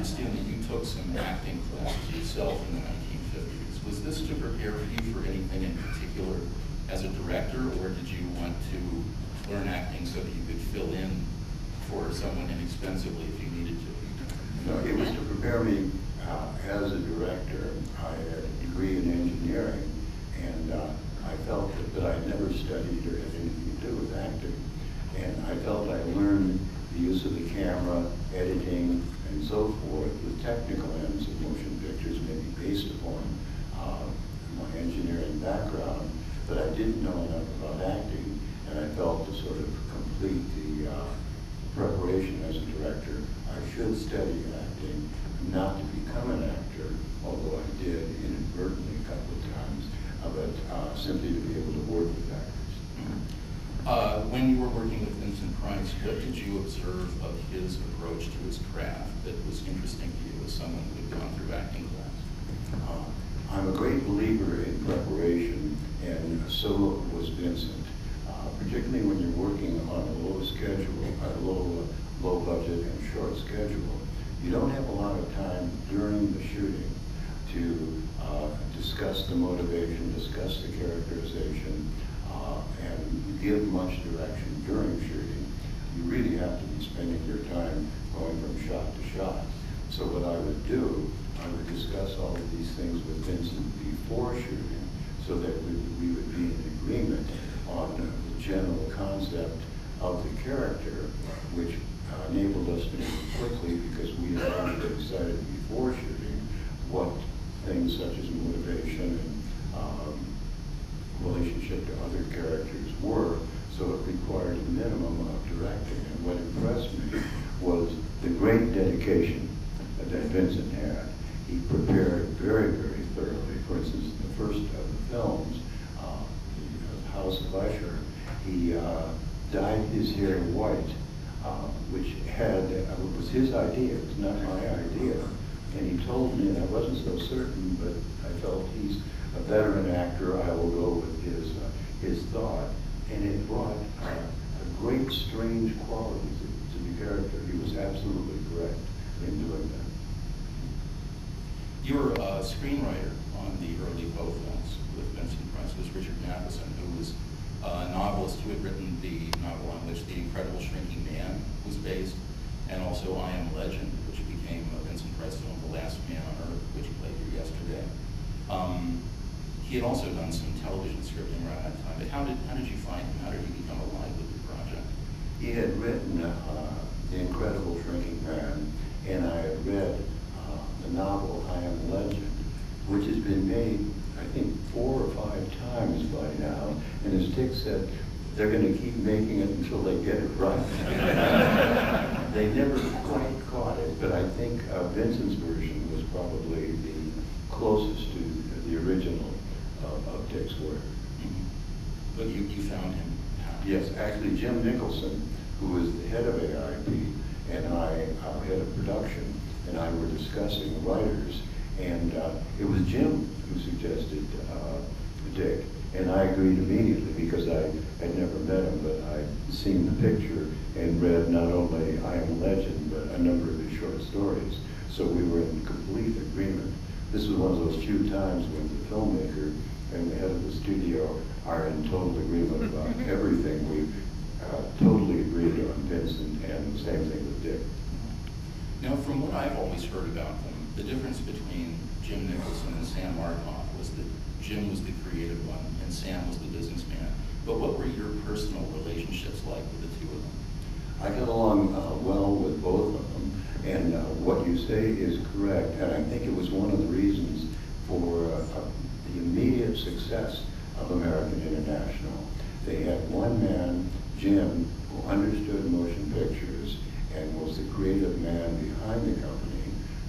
understand that you took some acting classes yourself in the 1950s. Was this to prepare you for anything in particular as a director, or did you want to learn acting so that you could fill in for someone inexpensively if you needed to? No, it was to prepare me as a director. I had a degree in engineering, and I felt that I had never studied or had anything to do with acting. And I felt I learned the use of the camera, editing, and so forth, the technical ends of motion pictures, maybe based upon my engineering background, but I didn't know enough about acting, and I felt to sort of complete the preparation as a director, I should study acting, not to become an actor, although I did inadvertently a couple of times, but simply to be able to work with actors. When you were working with Vincent Price, what did you observe of his approach to his craft that was interesting to you as someone who had gone through acting class? I'm a great believer in preparation, and so was Vincent. Particularly when you're working on a low schedule, a low budget and short schedule, you don't have a lot of time during the shooting to discuss the motivation, discuss the characterization, and give much direction during shooting. You really have to be spending your time going from shot to shot. So what I would do, I would discuss all of these things with Vincent before shooting, so that we would be in agreement on the general concept of the character, which enabled us to move quickly because we had already decided before shooting what things such as motivation and relationship to other characters were, so it required a minimum of directing. And what impressed me was the great dedication that Vincent had. He prepared very, very thoroughly. For instance, in the first of the films, the House of Usher, he dyed his hair white, which was his idea. It was not my idea. And he told me, and I wasn't so certain, but I felt he's a veteran actor, I will go with his thought. And it brought a great strange quality to the character. He was absolutely correct in doing that. You were a screenwriter on the early Poe films with Vincent Price. Was Richard Matheson, who was a novelist who had written the novel on which The Incredible Shrinking Man was based, and also I Am Legend, which became Vincent Price's film The Last Man on Earth, which played here yesterday. He had also done some television scripting around that time, but how did you find him? How did you become aligned with the project? He had written The Incredible Shrinking Man, and I had read the novel I Am Legend, which has been made, I think, 4 or 5 times by now, and as Dick said, they're going to keep making it until they get it right. They never quite caught it, but I think Vincent's version was probably the closest to the original of Dick's work. Mm-hmm. But you found him? Yes, actually Jim Nicholson, who was the head of AIP, and I, head of production, and I were discussing the writers, and it was Jim who suggested Dick, and I agreed immediately because I had never met him, but I'd seen the picture and read not only I Am Legend, but a number of his short stories, so we were in complete agreement. This was one of those few times when the filmmaker and the head of the studio are in total agreement about everything. We totally agreed on Vincent, and the same thing with Dick. Now, from what I've always heard about them, the difference between Jim Nicholson and Sam Markoff was that Jim was the creative one and Sam was the businessman. But what were your personal relationships like with the two of them? I got along well with both of them, and what you say is correct, and I think it was one of the reasons for the immediate success of American International. They had one man, Jim, who understood motion pictures and was the creative man behind the company.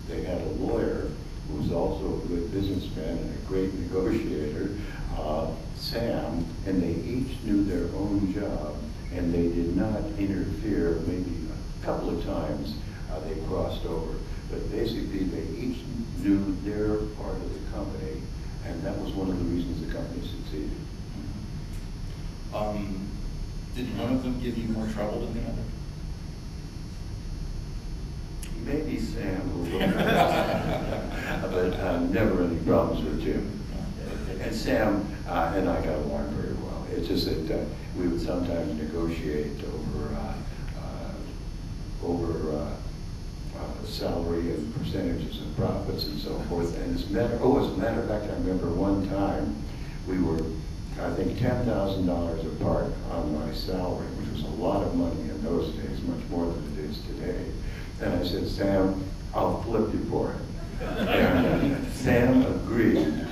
They had a lawyer who was also a good businessman and a great negotiator, Sam, and they each knew their own job, and they did not interfere. Maybe a couple of times they crossed over, but basically they each knew their part of the company, and that was one of the reasons the company succeeded. Did one of them give you more trouble than the other? Maybe Sam a little never any problems with Jim. And Sam and I got along very well. It's just that we would sometimes negotiate over salary and percentages of profits and so forth. And as a matter of fact, I remember one time we were, I think, $10,000 apart on my salary, which was a lot of money in those days, much more than it is today. And I said, Sam, I'll flip you for it. And Sam agreed,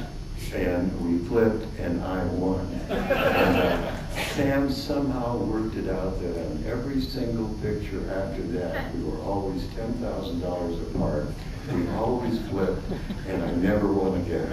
and we flipped, and I won. And, Sam somehow worked it out that on every single picture after that, we were always $10,000 apart. We always flipped, and I never won again.